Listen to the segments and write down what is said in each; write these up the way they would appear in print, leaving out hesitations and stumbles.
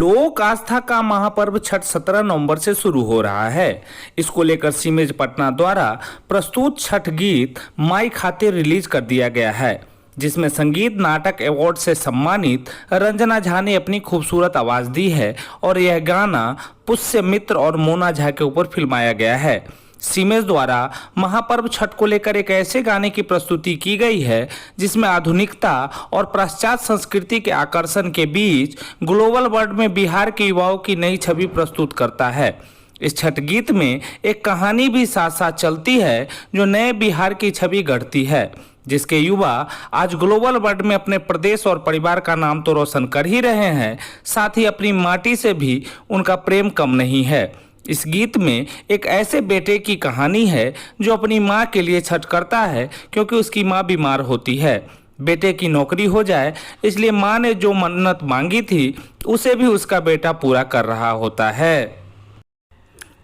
लोक आस्था का महापर्व छठ 17 नवंबर से शुरू हो रहा है। इसको लेकर सीमेज पटना द्वारा प्रस्तुत छठ गीत माई खातिर रिलीज कर दिया गया है, जिसमें संगीत नाटक अवार्ड से सम्मानित रंजना झा ने अपनी खूबसूरत आवाज दी है और यह गाना पुष्य मित्र और मोना झा के ऊपर फिल्माया गया है। सीमेज द्वारा महापर्व छठ को लेकर एक ऐसे गाने की प्रस्तुति की गई है जिसमें आधुनिकता और पाश्चात्य संस्कृति के आकर्षण के बीच ग्लोबल वर्ल्ड में बिहार के युवाओं की नई छवि प्रस्तुत करता है। इस छठ गीत में एक कहानी भी साथ साथ चलती है जो नए बिहार की छवि गढ़ती है, जिसके युवा आज ग्लोबल वर्ल्ड में अपने प्रदेश और परिवार का नाम तो रोशन कर ही रहे हैं, साथ ही अपनी माटी से भी उनका प्रेम कम नहीं है। इस गीत में एक ऐसे बेटे की कहानी है जो अपनी माँ के लिए छठ करता है क्योंकि उसकी माँ बीमार होती है। बेटे की नौकरी हो जाए इसलिए माँ ने जो मन्नत मांगी थी उसे भी उसका बेटा पूरा कर रहा होता है।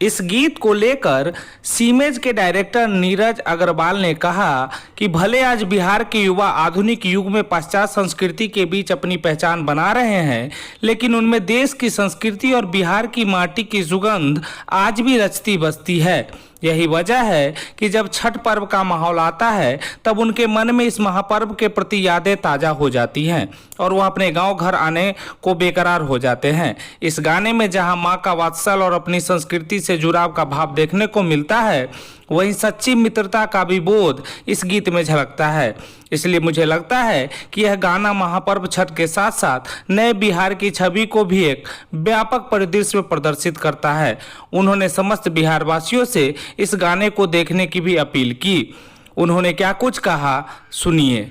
इस गीत को लेकर सीमेज के डायरेक्टर नीरज अग्रवाल ने कहा कि भले आज बिहार के युवा आधुनिक युग में पाश्चात्य संस्कृति के बीच अपनी पहचान बना रहे हैं, लेकिन उनमें देश की संस्कृति और बिहार की माटी की सुगंध आज भी रचती बसती है। यही वजह है कि जब छठ पर्व का माहौल आता है तब उनके मन में इस महापर्व के प्रति यादें ताज़ा हो जाती हैं और वह अपने गांव घर आने को बेकरार हो जाते हैं। इस गाने में जहां मां का वात्सल और अपनी संस्कृति से जुड़ाव का भाव देखने को मिलता है, वहीं सच्ची मित्रता का भी बोध इस गीत में झलकता है। इसलिए मुझे लगता है कि यह गाना महापर्व छठ के साथ साथ नए बिहार की छवि को भी एक व्यापक परिदृश्य में प्रदर्शित करता है। उन्होंने समस्त बिहार वासियों से इस गाने को देखने की भी अपील की। उन्होंने क्या कुछ कहा, सुनिए।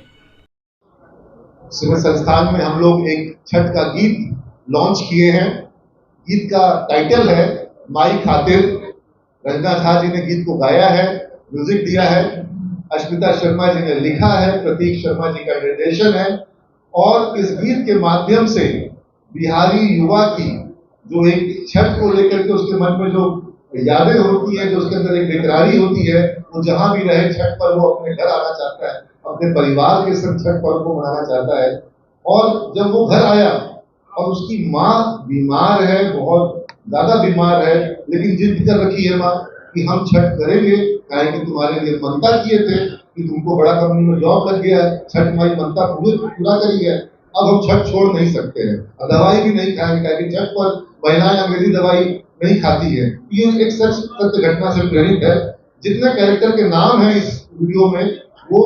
सिविल संस्थान में हम लोग एक छठ का गीत लॉन्च किए हैं। गीत का टाइटल है माई खातिर। रंजना झा जी ने गीत को गाया है, म्यूजिक दिया है, अश्मिता शर्मा जी ने लिखा है, प्रतीक शर्मा जी का निर्देशन है। और इस गीत के माध्यम से बिहारी युवा की जो एक छठ को लेकर के उसके मन में जो यादें होती है, जो उसके अंदर एक बेकरारी होती है, वो जहां भी रहे छठ पर वो अपने घर आना चाहता है, अपने परिवार के संग छठ पर्व को मनाना चाहता है। और जब वो घर आया और उसकी माँ बीमार है, बहुत ज्यादा बीमार है, लेकिन जिद कर रखी है माँ कि हम छठ करेंगे, कहें कि तुम्हारे लिए मनता किए थे कि तुमको बड़ा कंपनी में जॉब लग गया है, छठ माई मनता पूरा करी है, अब हम छठ छोड़ नहीं सकते हैं, दवाई भी नहीं खाएंगे, कहेंगे छठ पर महिलाएं अंग्रेजी दवाई नहीं खाती है। ये एक सत्य घटना से प्रेरित है। जितने कैरेक्टर के नाम है इस वीडियो में वो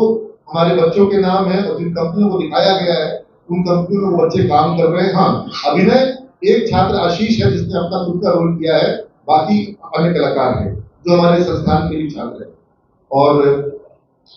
हमारे बच्चों के नाम है और जिन कंपनियों को दिखाया गया है उन कंपनियों में वो बच्चे काम कर रहे हैं। हाँ, अभिनय एक छात्र आशीष है जिसने अपना खुद का रोल किया है, बाकी अन्य कलाकार हैं जो हमारे संस्थान के भी छात्र हैं। और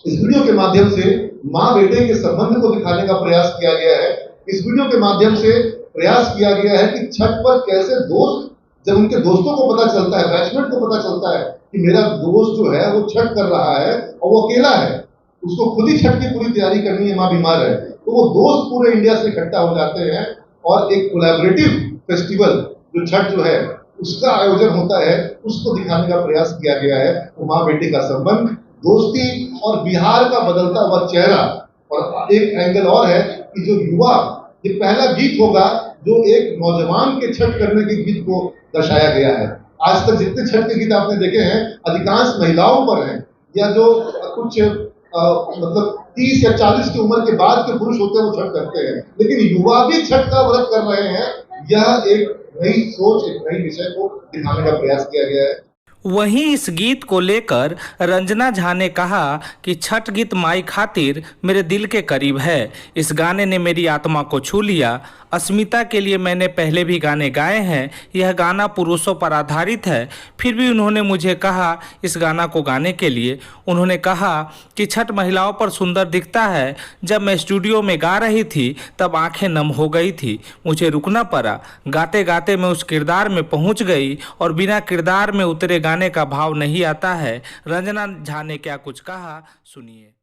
इस वीडियो के माध्यम से माँ बेटे के संबंध को दिखाने का प्रयास किया गया है। इस वीडियो के माध्यम से प्रयास किया गया है कि छठ पर कैसे दोस्त, जब उनके दोस्तों को पता चलता है, बैचमेट को पता चलता है कि मेरा दोस्त जो है वो छठ कर रहा है और वो अकेला है, उसको खुद ही छठ की पूरी तैयारी करनी है, माँ बीमार है, तो वो दोस्त पूरे इंडिया से इकट्ठा हो जाते हैं और एक कोलैबोरेटिव फेस्टिवल जो छठ जो है उसका आयोजन होता है, उसको दिखाने का प्रयास किया गया है। तो माँ बेटे का संबंध, दोस्ती और बिहार का बदलता हुआ चेहरा। और एक एंगल और है कि जो युवा, ये पहला गीत होगा जो एक नौजवान के छठ करने के गीत को दर्शाया गया है। आज तक जितने छठ के गीत आपने देखे हैं अधिकांश महिलाओं पर हैं, या जो कुछ मतलब 30 या 40 की उम्र के बाद के पुरुष होते हैं वो छठ करते हैं, लेकिन युवा भी छठ का व्रत कर रहे हैं। यह एक नई सोच, एक नई विषय को दिखाने का प्रयास किया गया है। वहीं इस गीत को लेकर रंजना झा ने कहा कि छठ गीत माई खातिर मेरे दिल के करीब है। इस गाने ने मेरी आत्मा को छू लिया। अस्मिता के लिए मैंने पहले भी गाने गाए हैं, यह गाना पुरुषों पर आधारित है, फिर भी उन्होंने मुझे कहा इस गाना को गाने के लिए। उन्होंने कहा कि छठ महिलाओं पर सुंदर दिखता है। जब मैं स्टूडियो में गा रही थी तब आंखें नम हो गई थी, मुझे रुकना पड़ा। गाते गाते मैं उस किरदार में पहुंच गई और बिना किरदार में उतरे गाने का भाव नहीं आता है। रंजना झा ने क्या कुछ कहा, सुनिए।